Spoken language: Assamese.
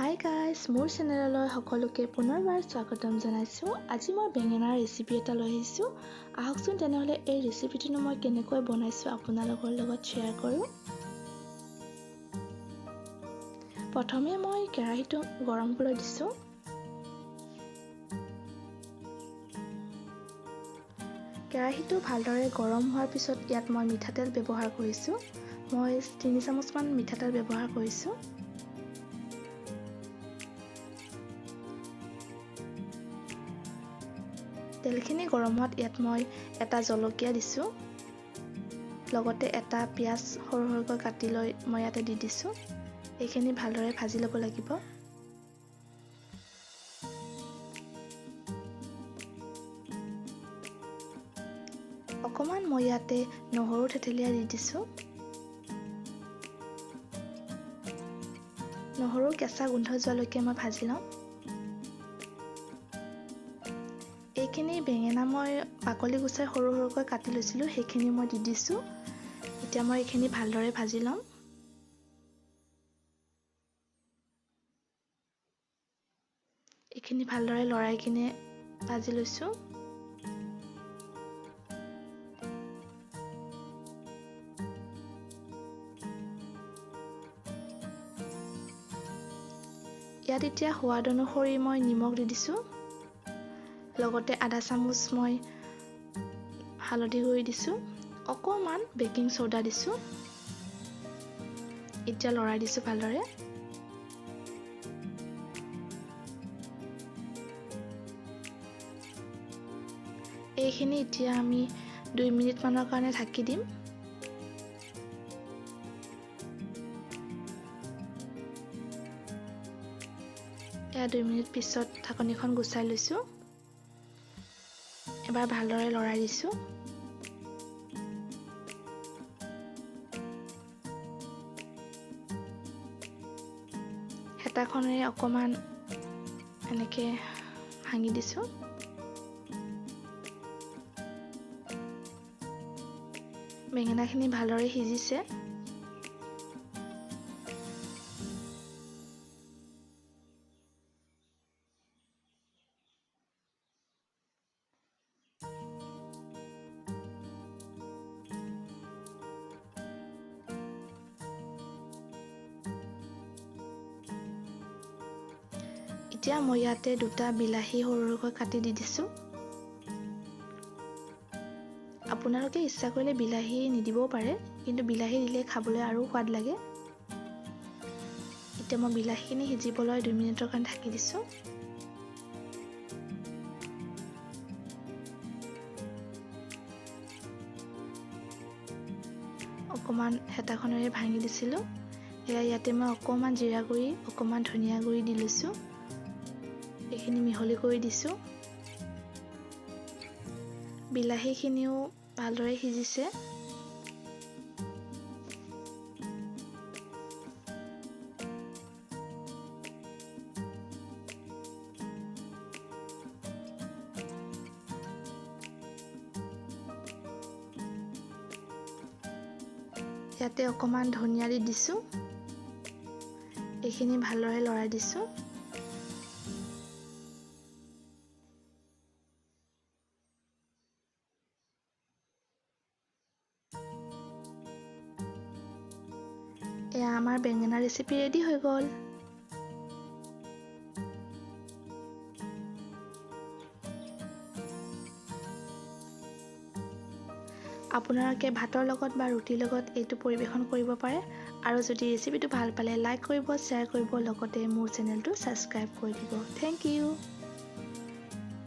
হাই গাইজ, মোৰ চেনেললৈ সকলোকে পুনৰবাৰ স্বাগতম জনাইছোঁ। আজি মই বেঙেনাৰ ৰেচিপি এটা লৈ আহিছোঁ। আহকচোন তেনেহ'লে এই ৰেচিপিটো মই কেনেকৈ বনাইছোঁ আপোনালোকৰ লগত শ্বেয়াৰ কৰোঁ। প্ৰথমে মই কেৰাহীটো গৰম কৰি দিছোঁ। কেৰাহীটো ভালদৰে গৰম হোৱাৰ পিছত ইয়াত মই মিঠাতেল ব্যৱহাৰ কৰিছোঁ। মই 3 চামুচমান মিঠাতেল ব্যৱহাৰ কৰিছোঁ। তেলখিনি গৰম হোৱাত ইয়াত মই এটা জলকীয়া দিছোঁ। লগতে এটা পিঁয়াজ সৰু সৰুকৈ কাটি লৈ মই ইয়াতে দি দিছোঁ। এইখিনি ভালদৰে ভাজি ল'ব লাগিব। অকণমান মই ইয়াতে নহৰু থেতেলিয়াই দি দিছোঁ। নহৰু কেঁচা গোন্ধ যোৱালৈকে মই ভাজি লওঁ। এইখিনি বেঙেনা মই বাকলি গুচাই সৰু সৰুকৈ কাটি লৈছিলোঁ, সেইখিনি মই দি দিছোঁ। এতিয়া মই এইখিনি ভালদৰে ভাজি ল'ম। এইখিনি ভালদৰে লৰাই কিনে ভাজি লৈছোঁ। ইয়াত এতিয়া সোৱাদ অনুসৰি মই নিমখ দি দিছোঁ। লগতে আধা চামুচ মই হালধি গুড়ি দিছোঁ। অকণমান বেকিং চ'ডা দিছোঁ। এতিয়া লৰাই দিছোঁ ভালদৰে। এইখিনি এতিয়া আমি 2 মিনিটমানৰ কাৰণে ঢাকি দিম। এয়া 2 মিনিট পিছত ঢাকনিখন গুচাই লৈছোঁ। এবাৰ ভালদৰে লৰাই দিছোঁ। হেতাখনেৰে অকণমান এনেকৈ ভাঙি দিছোঁ। বেঙেনাখিনি ভালদৰে সিজিছে। এতিয়া মই ইয়াতে 2টা বিলাহী সৰু সৰুকৈ কাটি দি দিছোঁ। আপোনালোকে ইচ্ছা কৰিলে বিলাহী নিদিবও পাৰে, কিন্তু বিলাহী দিলে খাবলৈ আৰু সোৱাদ লাগে। এতিয়া মই বিলাহীখিনি সিজিবলৈ 2 মিনিটৰ কাৰণে ঢাকি দিছোঁ। অকণমান হেতাখনেৰে ভাঙি দিছিলোঁ। এয়া ইয়াতে মই অকণমান জিৰা গুড়ি, অকণমান ধনিয়া গুড়ি দি লৈছোঁ। এইখিনি মিহলি কৰি দিছোঁ। বিলাহীখিনিও ভালদৰে সিজিছে। ইয়াতে অকণমান ধনিয়া দি দিছোঁ। এইখিনি ভালদৰে লৰাই দিছোঁ। এয়া আমাৰ বেঙেনা ৰেচিপি ৰেডি হৈ গ'ল। আপোনালোকে ভাতৰ লগত বা ৰুটিৰ লগত এইটো পৰিৱেশন কৰিব পাৰে। আৰু যদি ৰেচিপিটো ভাল পালে লাইক কৰিব, শ্বেয়াৰ কৰিব, লগতে মোৰ চেনেলটো ছাবস্ক্ৰাইব কৰি দিব। Thank U.